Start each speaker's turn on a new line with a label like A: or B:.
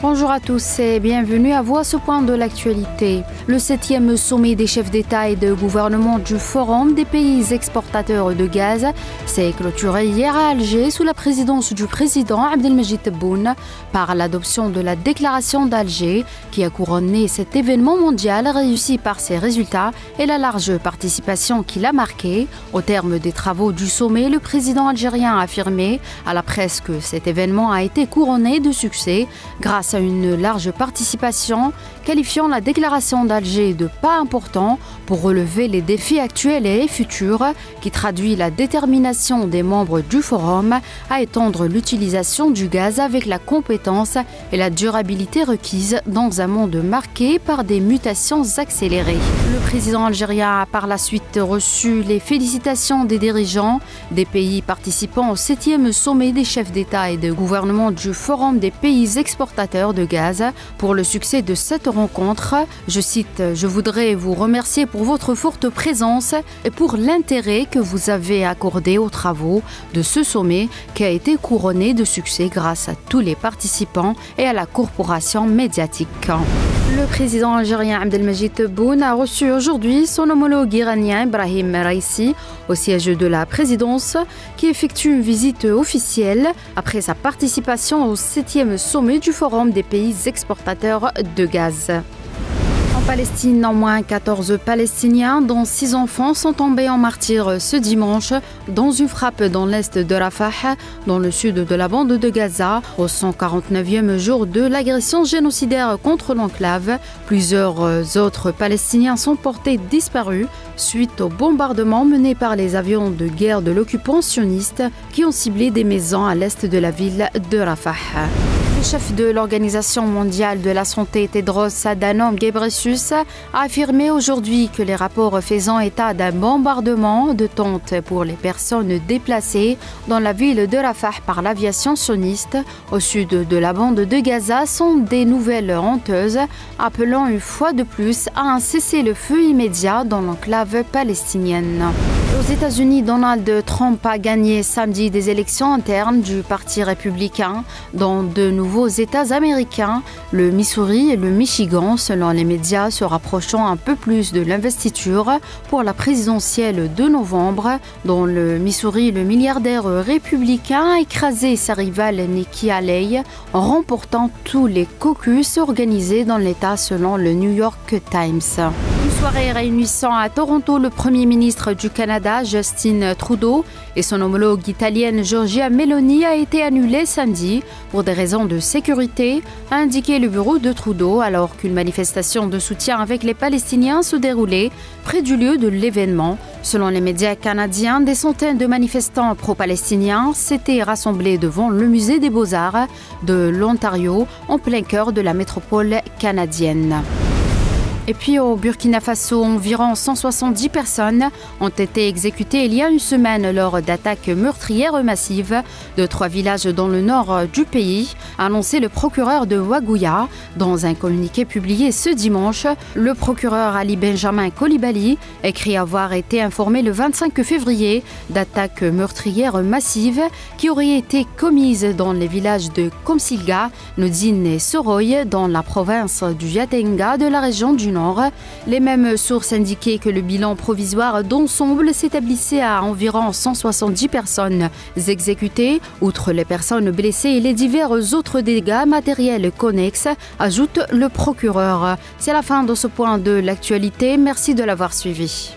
A: Bonjour à tous et bienvenue à vous à ce point de l'actualité. Le 7e sommet des chefs d'État et de gouvernement du Forum des pays exportateurs de gaz s'est clôturé hier à Alger sous la présidence du président Abdelmajid Tebboune par l'adoption de la déclaration d'Alger qui a couronné cet événement mondial réussi par ses résultats et la large participation qu'il a marquée. Au terme des travaux du sommet, le président algérien a affirmé à la presse que cet événement a été couronné de succès grâce à une large participation, qualifiant la déclaration d'Alger de pas important pour relever les défis actuels et futurs, qui traduit la détermination des membres du Forum à étendre l'utilisation du gaz avec la compétence et la durabilité requises dans un monde marqué par des mutations accélérées. Le président algérien a par la suite reçu les félicitations des dirigeants des pays participant au 7e sommet des chefs d'État et de gouvernement du Forum des pays exportateurs de gaz pour le succès de cette rencontre. Je cite: « Je voudrais vous remercier pour votre forte présence et pour l'intérêt que vous avez accordé aux travaux de ce sommet qui a été couronné de succès grâce à tous les participants et à la corporation médiatique. » Le président algérien Abdelmajid Tebboune a reçu aujourd'hui son homologue iranien Ebrahim Raisi au siège de la présidence qui effectue une visite officielle après sa participation au 7e sommet du Forum des pays exportateurs de gaz. En Palestine, au moins 14 Palestiniens, dont 6 enfants, sont tombés en martyrs ce dimanche dans une frappe dans l'est de Rafah, dans le sud de la bande de Gaza, au 149e jour de l'agression génocidaire contre l'enclave. Plusieurs autres Palestiniens sont portés disparus suite aux bombardements menés par les avions de guerre de l'occupant sioniste qui ont ciblé des maisons à l'est de la ville de Rafah. Le chef de l'Organisation mondiale de la santé, Tedros Adhanom Ghebreyesus, a affirmé aujourd'hui que les rapports faisant état d'un bombardement de tentes pour les personnes déplacées dans la ville de Rafah par l'aviation sioniste au sud de la bande de Gaza sont des nouvelles honteuses, appelant une fois de plus à un cessez-le-feu immédiat dans l'enclave palestinienne. Aux États-Unis, Donald Trump a gagné samedi des élections internes du Parti républicain dans de nouveaux États américains, le Missouri et le Michigan, selon les médias, se rapprochant un peu plus de l'investiture pour la présidentielle de novembre. Dans le Missouri, le milliardaire républicain a écrasé sa rivale Nikki Haley en remportant tous les caucus organisés dans l'État, selon le New York Times. Une soirée réunissant à Toronto le Premier ministre du Canada, Justin Trudeau, et son homologue italienne Giorgia Meloni a été annulée samedi pour des raisons de sécurité, a indiqué le bureau de Trudeau, alors qu'une manifestation de soutien avec les Palestiniens se déroulait près du lieu de l'événement. Selon les médias canadiens, des centaines de manifestants pro-palestiniens s'étaient rassemblés devant le musée des Beaux-Arts de l'Ontario, en plein cœur de la métropole canadienne. Et puis au Burkina Faso, environ 170 personnes ont été exécutées il y a une semaine lors d'attaques meurtrières massives de 3 villages dans le nord du pays, a annoncé le procureur de Ouagouya. Dans un communiqué publié ce dimanche, le procureur Ali Benjamin Coulibaly écrit avoir été informé le 25 février d'attaques meurtrières massives qui auraient été commises dans les villages de Komsilga, Nodine et Soroy dans la province du Yatenga de la région du Nord. Les mêmes sources indiquaient que le bilan provisoire d'ensemble s'établissait à environ 170 personnes exécutées, outre les personnes blessées et les divers autres dégâts matériels connexes, ajoute le procureur. C'est la fin de ce point de l'actualité. Merci de l'avoir suivi.